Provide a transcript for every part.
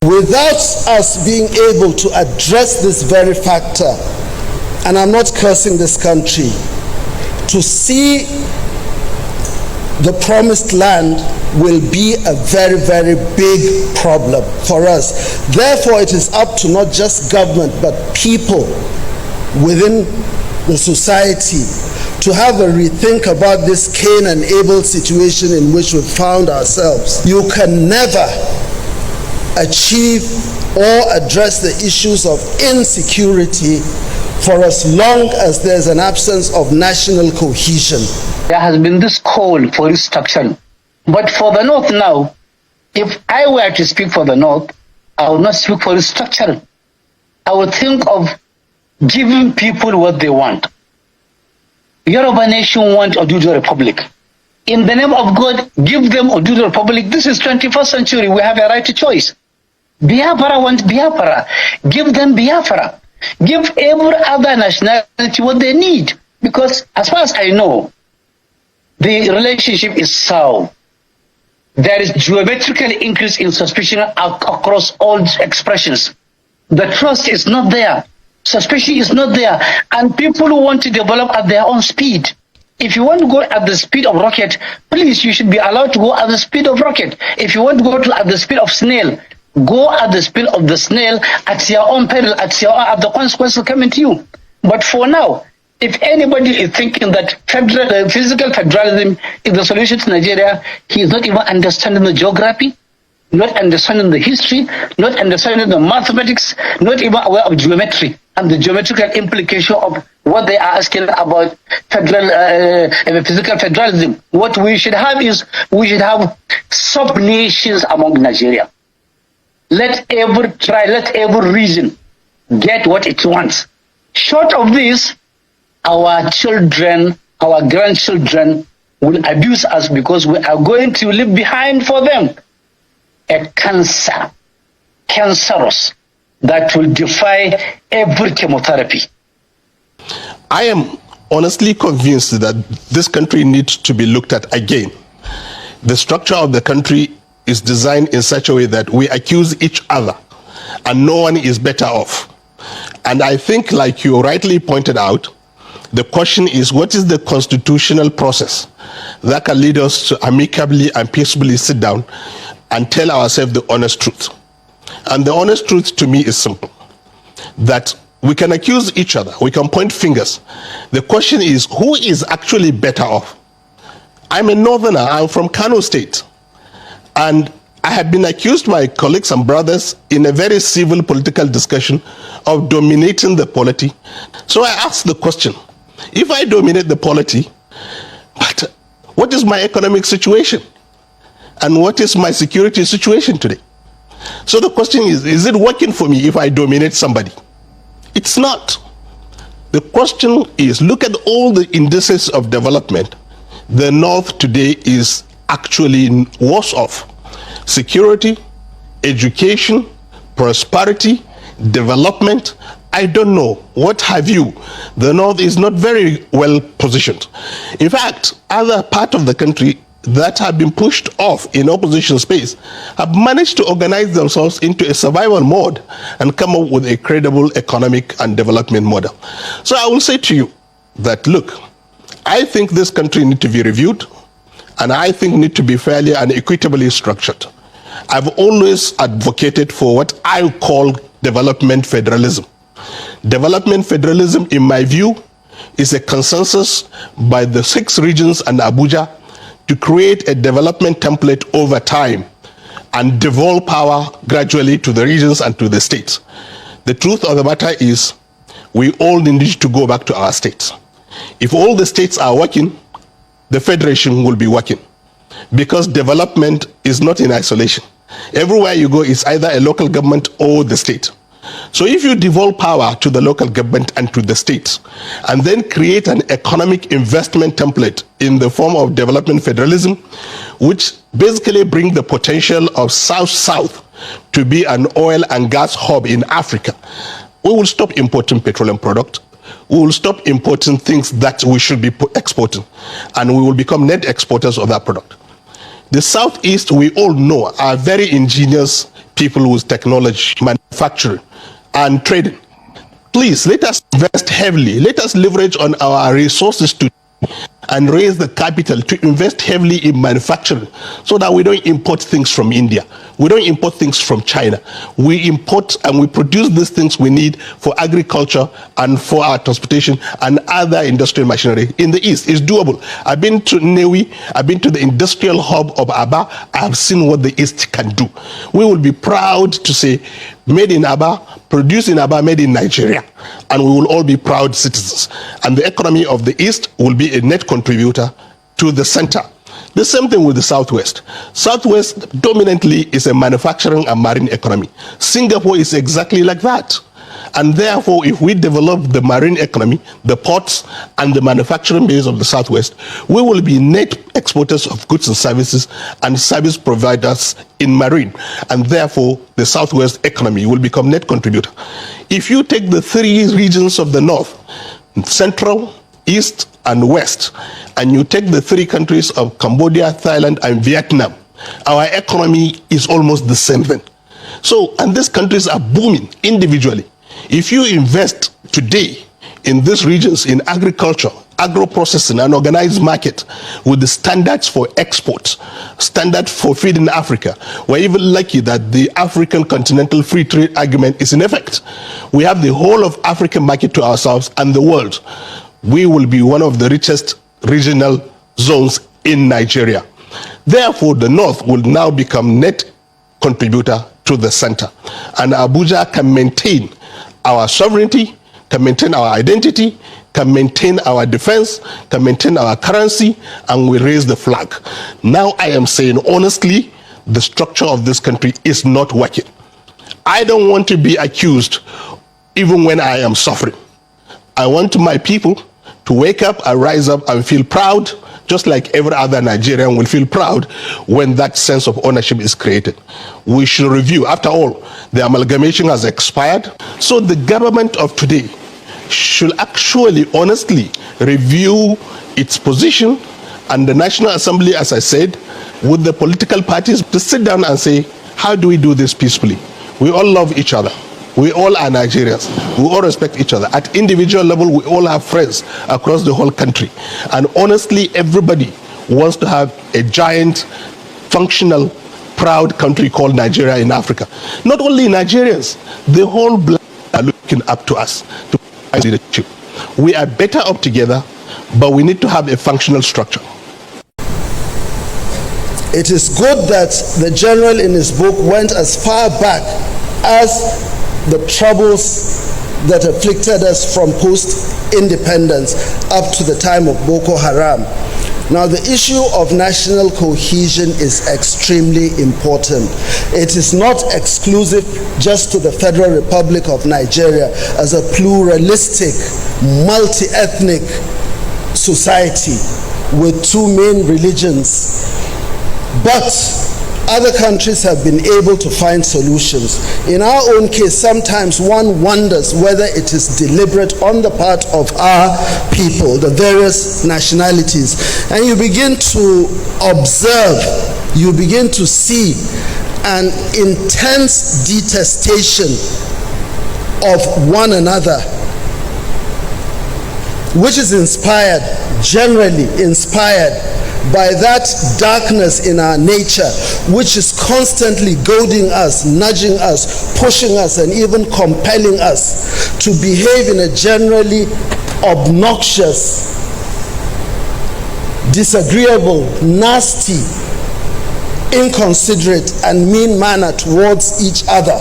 Without us being able to address this very factor, and I'm not cursing this country, to see the promised land will be a very, very big problem for us. Therefore, it is up to not just government, but people within the society to have a rethink about this Cain and Abel situation in which we found ourselves. You can never achieve or address the issues of insecurity for as long as there's an absence of national cohesion. There has been this call for restructuring. But for the North now, if I were to speak for the North, I would not speak for restructuring. I would think of giving people what they want. Yoruba nation want Oduduwa Republic. In the name of God, give them Oduduwa Republic. This is 21st century. We have a right to choice. Biafra want Biafra. Give them Biafra. Give every other nationality what they need. Because as far as I know, the relationship is sound. There is geometrical increase in suspicion across all expressions. The trust is not there. Suspicion is not there. And people who want to develop at their own speed. If you want to go at the speed of rocket, please, you should be allowed to go at the speed of rocket. If you want to go at the speed of snail, go at the speed of the snail at your own peril, at the consequences coming to you. But for now, if anybody is thinking that physical federalism is the solution to Nigeria, he is not even understanding the geography, not understanding the history, not understanding the mathematics, not even aware of geometry and the geometrical implication of what they are asking about physical federalism. What we should have is, we should have sub-nations among Nigeria. Let every region get what it wants. Short of this, our children, our grandchildren will abuse us because we are going to leave behind for them a cancerous, that will defy every chemotherapy. I am honestly convinced that this country needs to be looked at again. The structure of the country is designed in such a way that we accuse each other and no one is better off. And I think, like you rightly pointed out, the question is, what is the constitutional process that can lead us to amicably and peacefully sit down and tell ourselves the honest truth? And the honest truth to me is simple, that we can accuse each other, we can point fingers. The question is, who is actually better off? I'm a northerner, I'm from Kano State, and I have been accused by colleagues and brothers in a very civil political discussion of dominating the polity. So I asked the question, if I dominate the polity, but what is my economic situation? And what is my security situation today? So the question is it working for me if I dominate somebody? It's not. The question is, look at all the indices of development. The North today is actually worse off. Security, education, prosperity, development, I don't know. What have you? The North is not very well positioned. In fact, other parts of the country that have been pushed off in opposition space have managed to organize themselves into a survival mode and come up with a credible economic and development model. So I will say to you that, look, I think this country needs to be reviewed, and I think need to be fairly and equitably structured. I've always advocated for what I call development federalism. Development federalism, in my view, is a consensus by the 6 regions and Abuja to create a development template over time and devolve power gradually to the regions and to the states. The truth of the matter is, we all need to go back to our states. If all the states are working, the federation will be working, because development is not in isolation. Everywhere you go, it's either a local government or the state. So if you devolve power to the local government and to the states, and then create an economic investment template in the form of development federalism, which basically bring the potential of South-South to be an oil and gas hub in Africa, we will stop importing petroleum products. We will stop importing things that we should be exporting, and we will become net exporters of that product. The Southeast, we all know, are very ingenious people with technology, manufacturing, and trading. Please, let us invest heavily. Let us leverage on our resources to and raise the capital to invest heavily in manufacturing so that we don't import things from India. We don't import things from China. We import and we produce these things we need for agriculture and for our transportation and other industrial machinery in the East. It's doable. I've been to Newi. I've been to the industrial hub of Aba. I have seen what the East can do. We will be proud to say, made in Aba, produced in Aba, made in Nigeria. And we will all be proud citizens. And the economy of the East will be a net contributor to the center. The same thing with the Southwest. Southwest dominantly is a manufacturing and marine economy. Singapore is exactly like that. And therefore, if we develop the marine economy, the ports, and the manufacturing base of the Southwest, we will be net exporters of goods and services and service providers in marine. And therefore, the Southwest economy will become net contributor. If you take the three regions of the North, Central, East, and West, and you take the three countries of Cambodia, Thailand, and Vietnam, our economy is almost the same thing. So, and these countries are booming individually. If you invest today in these regions in agriculture, agro-processing, and organized market with the standards for export, standards for feeding Africa, we're even lucky that the African Continental Free Trade Agreement is in effect. We have the whole of African market to ourselves and the world. We will be one of the richest regional zones in Nigeria. Therefore, the North will now become net contributor to the center. And Abuja can maintain our sovereignty, can maintain our identity, can maintain our defense, can maintain our currency, and we raise the flag. Now I am saying honestly, the structure of this country is not working. I don't want to be accused even when I am suffering. I want my people to wake up and rise up and feel proud, just like every other Nigerian will feel proud when that sense of ownership is created. We should review. After all, the amalgamation has expired. So the government of today should actually honestly review its position, and the National Assembly, as I said, with the political parties to sit down and say, how do we do this peacefully? We all love each other. We all are Nigerians. We all respect each other. At individual level, we all have friends across the whole country. And honestly, everybody wants to have a giant, functional, proud country called Nigeria in Africa. Not only Nigerians, the whole black are looking up to us to provide leadership. We are better up together, but we need to have a functional structure. It is good that the general in his book went as far back as the troubles that afflicted us from post-independence up to the time of Boko Haram. Now, the issue of national cohesion is extremely important. It is not exclusive just to the Federal Republic of Nigeria as a pluralistic, multi-ethnic society with two main religions. But other countries have been able to find solutions. In our own case, sometimes one wonders whether it is deliberate on the part of our people, the various nationalities. And you begin to observe, you begin to see an intense detestation of one another, which is inspired, generally inspired, by that darkness in our nature, which is constantly goading us, nudging us, pushing us, and even compelling us to behave in a generally obnoxious, disagreeable, nasty, inconsiderate, and mean manner towards each other.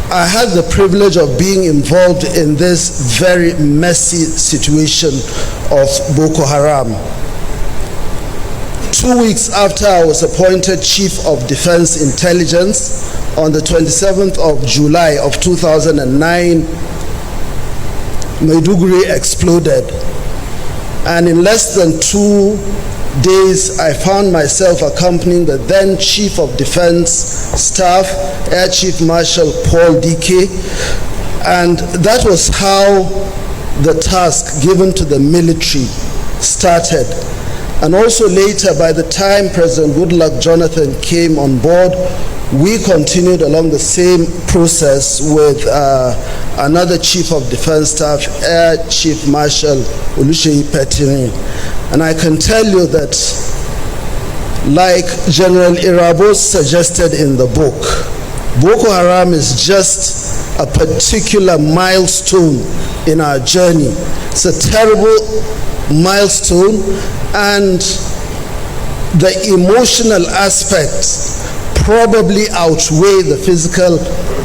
I had the privilege of being involved in this very messy situation of Boko Haram. 2 weeks after I was appointed Chief of Defense Intelligence, on the 27th of July of 2009, Maiduguri exploded. And in less than 2 days, I found myself accompanying the then Chief of Defense Staff, Air Chief Marshal Paul Dike. And that was how the task given to the military started. And also later, by the time President Goodluck Jonathan came on board, we continued along the same process with another Chief of Defense Staff, Air Chief Marshal Oluseyi Petini. And I can tell you that, like General Irabo suggested in the book, Boko Haram is just a particular milestone in our journey. It's a terrible milestone, and the emotional aspects probably outweigh the physical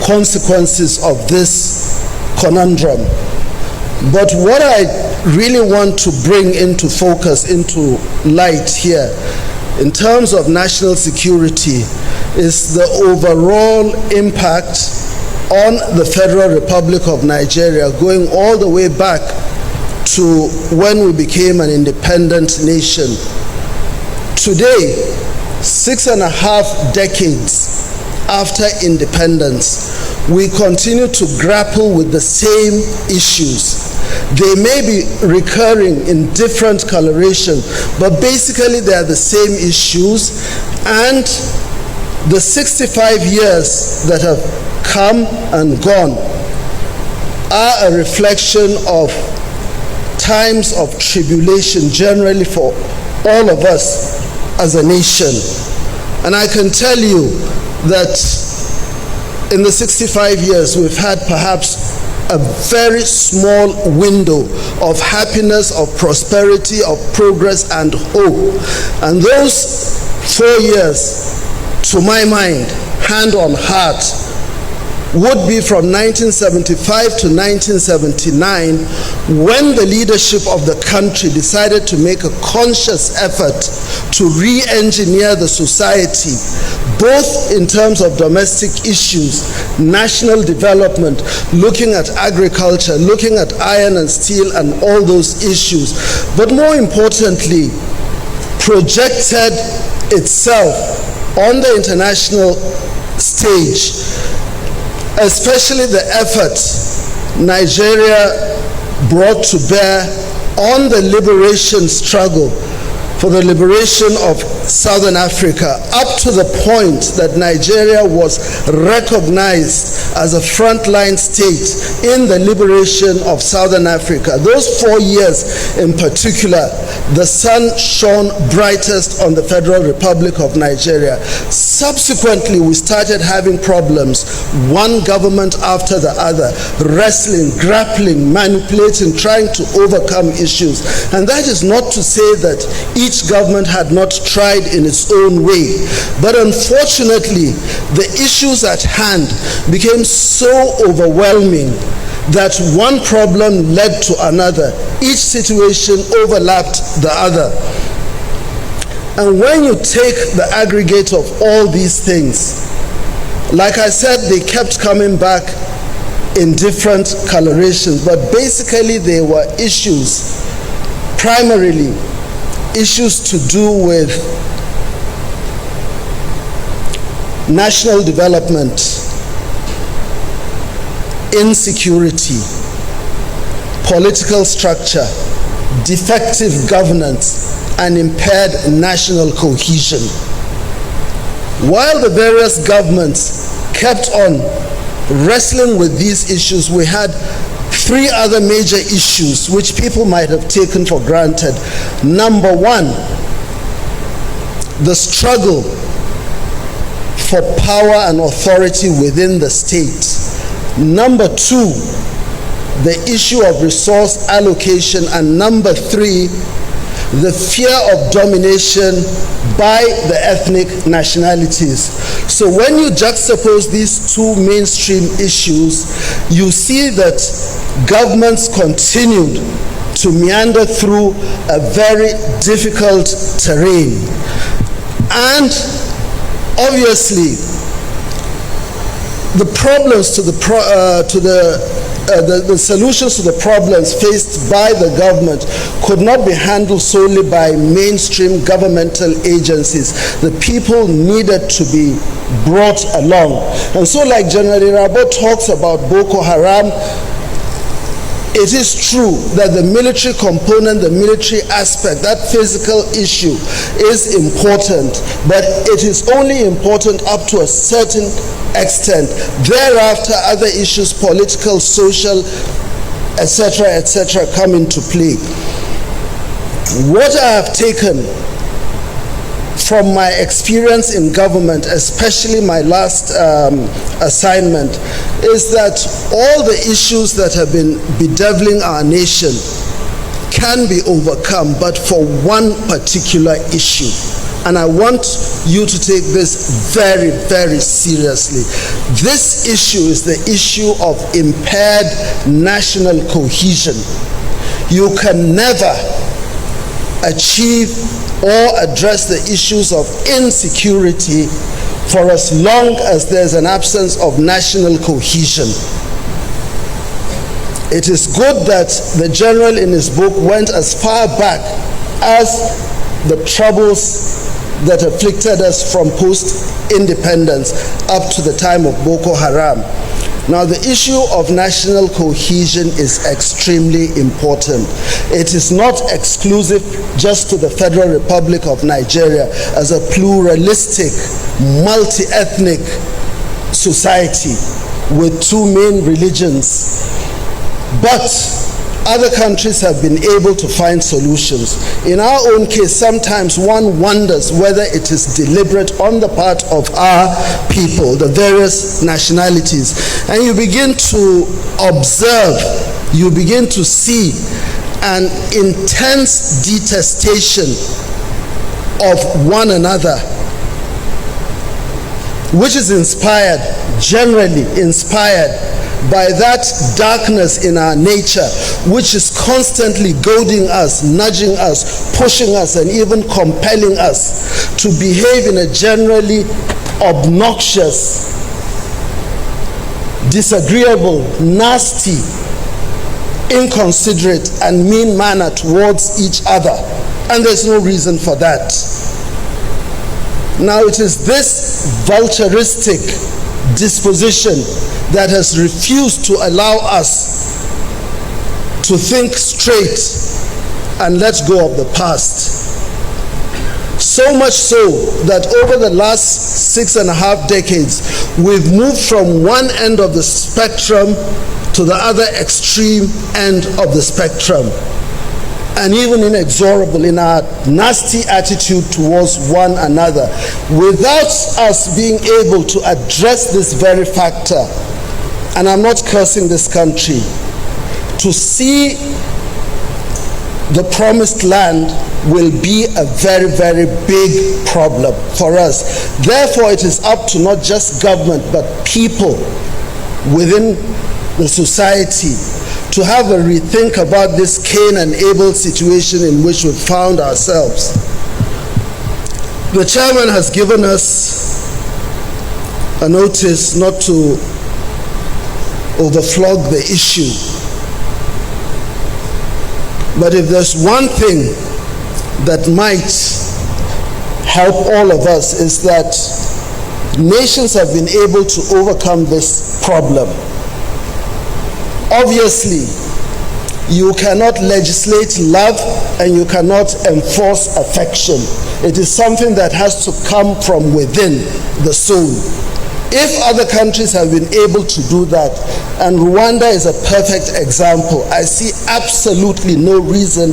consequences of this conundrum. But what I really want to bring into focus, into light here, in terms of national security, is the overall impact on the Federal Republic of Nigeria, going all the way back to when we became an independent nation. Today, 6.5 decades after independence, we continue to grapple with the same issues. They may be recurring in different coloration, but basically they are the same issues, and the 65 years that have come and gone are a reflection of times of tribulation generally for all of us as a nation. And I can tell you that in the 65 years we've had perhaps a very small window of happiness, of prosperity, of progress and hope. And those 4 years, to my mind, hand on heart, would be from 1975 to 1979, when the leadership of the country decided to make a conscious effort to re-engineer the society, both in terms of domestic issues, national development, looking at agriculture, looking at iron and steel and all those issues, but more importantly, projected itself on the international stage, especially the effort Nigeria brought to bear on the liberation struggle for the liberation of Southern Africa, up to the point that Nigeria was recognized as a frontline state in the liberation of Southern Africa. Those 4 years in particular, the sun shone brightest on the Federal Republic of Nigeria. Subsequently, we started having problems, one government after the other, wrestling, grappling, manipulating, trying to overcome issues. And that is not to say that each government had not tried in its own way. But unfortunately, the issues at hand became so overwhelming that one problem led to another. Each situation overlapped the other. And when you take the aggregate of all these things, like I said, they kept coming back in different colorations, but basically they were issues, primarily issues to do with national development, insecurity, political structure, defective governance, and impaired national cohesion. While the various governments kept on wrestling with these issues, we had 3 other major issues which people might have taken for granted. Number 1, the struggle for power and authority within the state. Number 2, the issue of resource allocation. And number 3, the fear of domination by the ethnic nationalities. So when you juxtapose these 2 mainstream issues, you see that governments continued to meander through a very difficult terrain. And obviously, the problems to the solutions to the problems faced by the government could not be handled solely by mainstream governmental agencies. The people needed to be brought along. And so, like General Irabo talks about Boko Haram, It is true that the military component, the military aspect, that physical issue is important, but it is only important up to a certain extent. Thereafter, other issues, political, social, etc., come into play. What I have taken from my experience in government, especially my last assignment, is that all the issues that have been bedeviling our nation can be overcome, but for one particular issue. And I want you to take this very, very seriously. This issue is the issue of impaired national cohesion. You can never achieve or address the issues of insecurity for as long as there's an absence of national cohesion. It is good that the general in his book went as far back as the troubles that afflicted us from post-independence up to the time of Boko Haram. Now, the issue of national cohesion is extremely important. It is not exclusive just to the Federal Republic of Nigeria as a pluralistic, multi-ethnic society with two main religions. But other countries have been able to find solutions. In our own case, sometimes one wonders whether it is deliberate on the part of our people, the various nationalities. And you begin to observe, you begin to see an intense detestation of one another, which is inspired, generally inspired, by that darkness in our nature, which is constantly goading us, nudging us, pushing us, and even compelling us to behave in a generally obnoxious, disagreeable, nasty, inconsiderate, and mean manner towards each other. And there's no reason for that. Now, it is this vulturistic disposition that has refused to allow us to think straight and let go of the past. So much so that over the last 6.5 decades, we've moved from one end of the spectrum to the other extreme end of the spectrum, and even inexorable in our nasty attitude towards one another, without us being able to address this very factor. And I'm not cursing this country. To see the promised land will be a very, very big problem for us. Therefore, it is up to not just government, but people within the society to have a rethink about this Cain and Abel situation in which we found ourselves. The chairman has given us a notice not to overflog the issue. But if there's one thing that might help all of us, is that nations have been able to overcome this problem. Obviously, you cannot legislate love and you cannot enforce affection. It is something that has to come from within the soul. If other countries have been able to do that, and Rwanda is a perfect example, I see absolutely no reason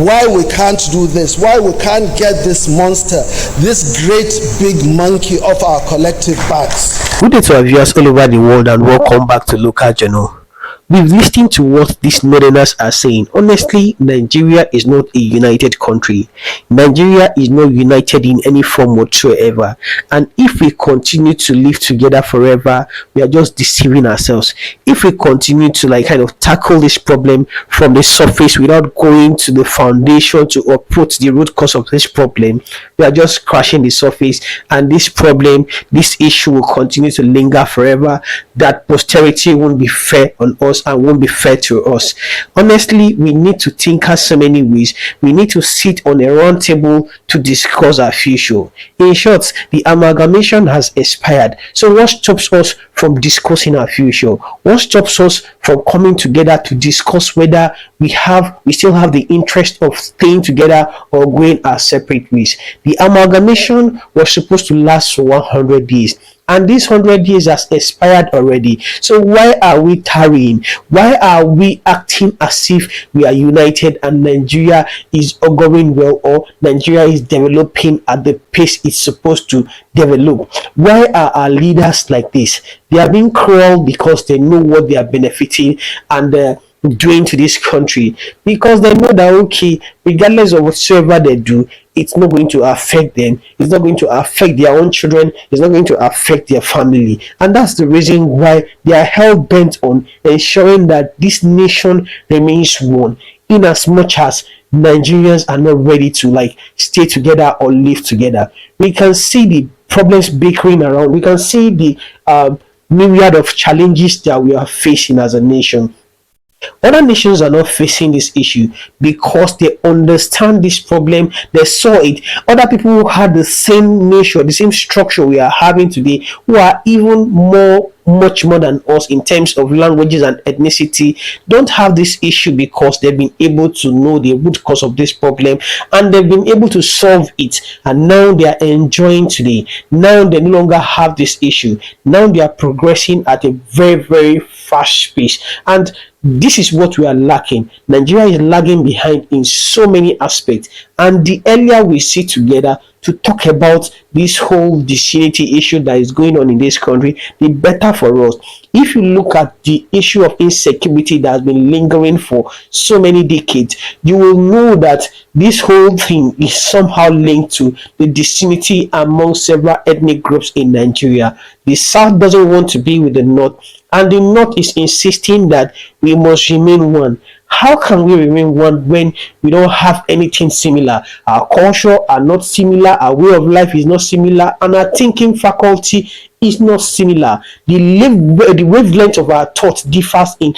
why we can't do this, why we can't get this monster, this great big monkey off our collective backs. Good day to our viewers all over the world, and welcome back to Local Journal. We've listened to what these northerners are saying. Honestly, Nigeria is not a united country. Nigeria is not united in any form whatsoever. And if we continue to live together forever, we are just deceiving ourselves. If we continue to tackle this problem from the surface without going to the foundation to uproot the root cause of this problem, we are just crashing the surface, and this problem, this issue will continue to linger forever. that posterity won't be fair on us and won't be fair to us. Honestly, we need to think as so many ways. We need to sit on a round table to discuss our future. In short, the amalgamation has expired. So what stops us from discussing our future? What stops us from coming together to discuss whether we still have the interest of staying together or going our separate ways? The amalgamation was supposed to last for 100 days, and this 100 years has expired already. So why are we tarrying? Why are we acting as if we are united and Nigeria is going well, or Nigeria is developing at the pace it's supposed to develop? Why are our leaders like this? They are being cruel because they know what they are benefiting and doing to this country, because they know that, okay, regardless of whatsoever they do, it's not going to affect them, it's not going to affect their own children, it's not going to affect their family. And that's the reason why they are hell bent on ensuring that this nation remains one, in as much as Nigerians are not ready to stay together or live together. We can see the problems bickering around, we can see the myriad of challenges that we are facing as a nation. Other nations are not facing this issue because they understand this problem, they saw it. Other people who had the same nature, the same structure we are having today, who are even much more than us in terms of languages and ethnicity, don't have this issue because they've been able to know the root cause of this problem and they've been able to solve it, and now they are enjoying today. Now they no longer have this issue. Now they are progressing at a very, very fast pace, and this is what we are lacking. Nigeria is lagging behind in so many aspects, and the earlier we sit together to talk about this whole disunity issue that is going on in this country, the better for us. If you look at the issue of insecurity that has been lingering for so many decades, you will know that this whole thing is somehow linked to the disunity among several ethnic groups in Nigeria. The South doesn't want to be with the North, and the North is insisting that we must remain one. How can we remain one when we don't have anything similar? Our culture are not similar, our way of life is not similar, and our thinking faculty is not similar. The wavelength of our thoughts differs in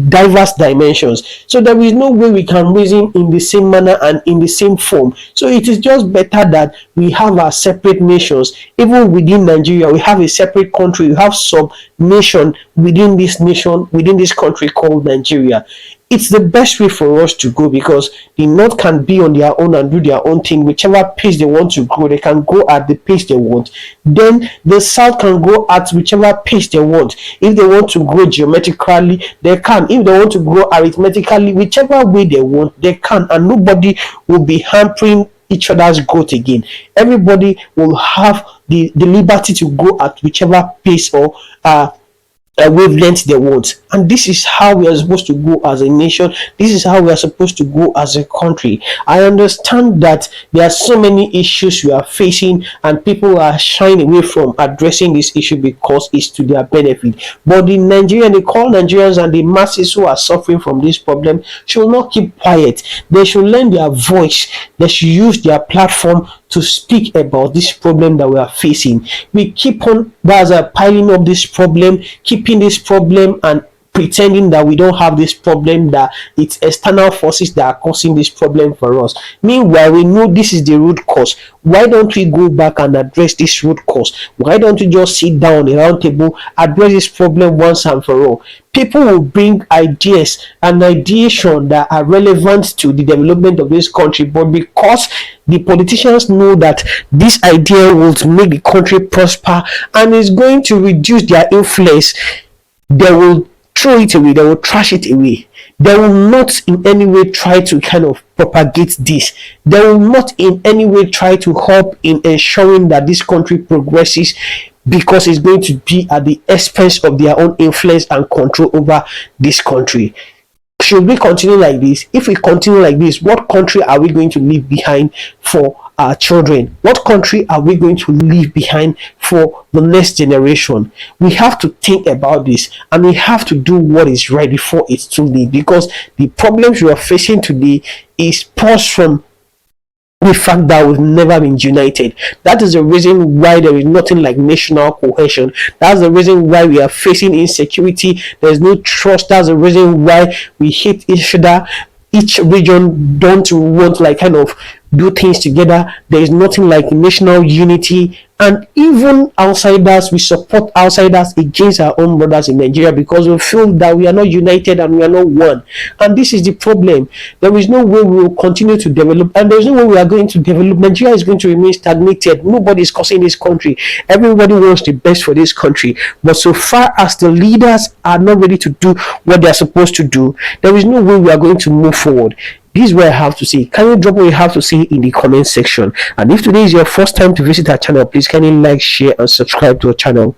diverse dimensions, so there is no way we can reason in the same manner and in the same form. So it is just better that we have our separate nations. Even within Nigeria, we have a separate country, we have sub nation within this country called Nigeria. It's the best way for us to go, because the North can be on their own and do their own thing, whichever pace they want to grow, they can go at the pace they want. Then the South can go at whichever pace they want. If they want to grow geometrically, they can. If they want to grow arithmetically, whichever way they want, they can, and nobody will be hampering each other's growth again. Everybody will have the liberty to go at whichever pace or wavelength they want. And this is how we are supposed to go as a nation. This is how we are supposed to go as a country. I understand that there are so many issues we are facing and people are shying away from addressing this issue because it's to their benefit. But the core Nigerians and the masses who are suffering from this problem should not keep quiet. They should lend their voice. They should use their platform to speak about this problem that we are facing. We keep on piling up this problem, keeping this problem and pretending that we don't have this problem, that it's external forces that are causing this problem for us. Meanwhile, we know this is the root cause. Why don't we go back and address this root cause? Why don't we just sit down a round table, address this problem once and for all? People will bring ideas and ideation that are relevant to the development of this country, but because the politicians know that this idea will make the country prosper and is going to reduce their influence, they will throw it away, they will trash it away. They will not in any way try to kind of propagate this. They will not in any way try to help in ensuring that this country progresses, because it's going to be at the expense of their own influence and control over this country. Should we continue like this? If we continue like this, what country are we going to leave behind for our children? What country are we going to leave behind for the next generation? We have to think about this, and we have to do what is right before it's too late, because the problems we are facing today is paused from the fact that we've never been united. That is the reason why there is nothing like national cohesion. That's the reason why we are facing insecurity. There's no trust. That's the reason why we hate each other. Each region don't want like kind of do things together. There is nothing like national unity, and even outsiders, we support outsiders against our own brothers in Nigeria because we feel that we are not united and we are not one. And this is the problem. There is no way we will continue to develop, and there is no way we are going to develop. Nigeria is going to remain stagnated. Nobody is causing this country. Everybody wants the best for this country, but so far as the leaders are not ready to do what they are supposed to do, there is no way we are going to move forward. This is what I have to say. Can you drop what you have to say in the comment section? And if today is your first time to visit our channel, please kindly like, share, and subscribe to our channel.